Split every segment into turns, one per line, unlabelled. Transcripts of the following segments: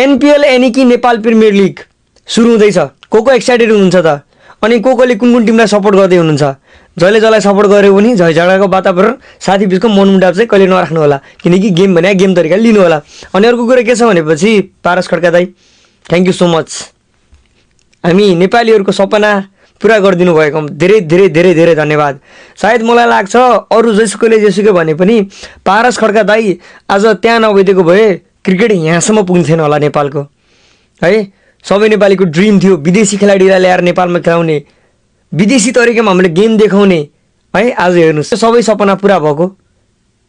NPL यानी कि Nepal premier league सुरु हुँदैछ। को एक्साइटेड हुनुहुन्छ त? अनि कोले कुन टिमलाई सपोर्ट गर्दै हुनुहुन्छ? जसले जसलाई सपोर्ट गर्यो भने झैझगडाको वातावरण साथीबिचको मनमुटाव चाहिँ कहिले नराख्नु होला, किनकि गेम भने गेम तरिकाले लिनु होला। अनि अर्को कुरा के छ भनेपछि पारस खड्का दाइ थ्याङ्क यू सो मच। हामी नेपालीहरूको सपना पुरा गरिदिनु भएको धेरै धेरै धेरै धेरै धन्यवाद। सायद मलाई लाग्छ अरू जेसुकै भने पनि पारस खड्का दाइ आज त्यहाँ नभइदिएको भए क्रिकेट यहाँसम्म पुग्थेन होला नेपालको, है। सबै नेपालीको ड्रिम थियो विदेशी खेलाडीलाई ल्याएर नेपालमा खेलाउने, विदेशी तरिकामा हामीले गेम देखाउने, है। आज हेर्नुहोस् सबै सपना पुरा भएको,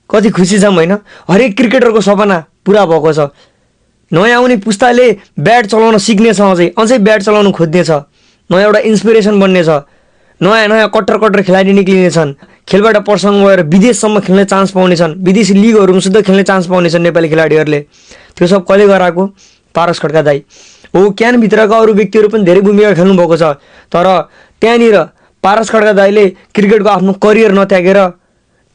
कति खुसी छौँ होइन। हरेक क्रिकेटरको सपना पुरा भएको छ। नयाँ आउने पुस्ताले ब्याट चलाउन सिक्नेछ, अझै ब्याट चलाउन खोज्नेछ, नयाँ एउटा इन्सपिरेसन बन्नेछ, नयाँ नयाँ कट्टर खेलाडी निक्लिनेछन्, खेलबाट प्रसङ्ग गएर विदेशसम्म खेल्ने चान्स पाउनेछन्, विदेशी लिगहरूमा सुद्धा खेल्ने चान्स पाउनेछन् नेपाली खेलाडीहरूले। त्यो सब कसले गराएको? पारस खड्का दाइ हो। क्यानभित्रका अरू व्यक्तिहरू पनि धेरै भूमिका खेल्नु भएको छ, तर त्यहाँनिर पारस खड्का दाइले क्रिकेटको आफ्नो करियर नत्यागेर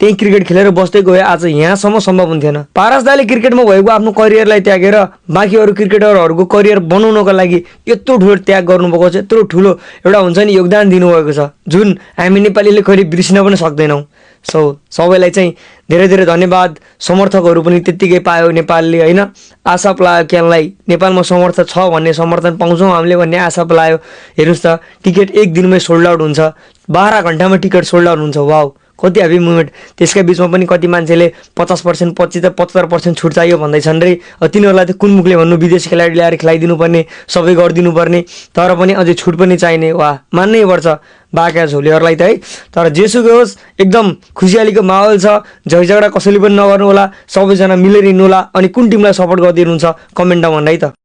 त्यही क्रिकेट खेलेर बस्दै गए आज यहाँसम्म सम्भव हुन्थेन। पारस दाइले क्रिकेटमा भएको आफ्नो करियरलाई त्यागेर बाँकी अरू क्रिकेटरहरूको करियर बनाउनको लागि यत्रो ठुलो त्याग गर्नुभएको छ, यत्रो ठुलो एउटा हुन्छ नि योगदान दिनुभएको छ, जुन हामी नेपालीले कहिले बिर्सिन पनि सक्दैनौँ। सो सबैलाई चाहिँ धेरै धेरै धन्यवाद। समर्थकहरू पनि त्यत्तिकै पायो नेपालले, होइन। आशा पलायो क्यानलाई, नेपालमा समर्थक छ भन्ने समर्थन पाउँछौँ हामीले भन्ने आशा पलायो। हेर्नुहोस् त टिकट एक दिनमै सोल्ड आउट हुन्छ, 12 घन्टामा टिकट सोल्ड आउट हुन्छ। वाउ, कति हेभी मुभमेन्ट। त्यसका बिचमा पनि कति मान्छेले 50% 75% छुट चाहियो भन्दैछन् रे। तिनीहरूलाई त कुन मुखले भन्नु विदेशी खेलाडी ल्याएर खेलाइदिनु पर्ने, सबै गरिदिनु पर्ने, तर पनि अझै छुट पनि चाहिने। वाह, मान्नै पर्छ बाँका झोलीहरूलाई त, है। तर जेसुकै होस् एकदम खुसियालीको माहौल छ। झैझगडा कसैले पनि नगर्नु होला, सबैजना मिलेर हिँड्नु होला। अनि कुन टिमलाई सपोर्ट गरिदिनुहुन्छ कमेन्टमा भन्नु है त।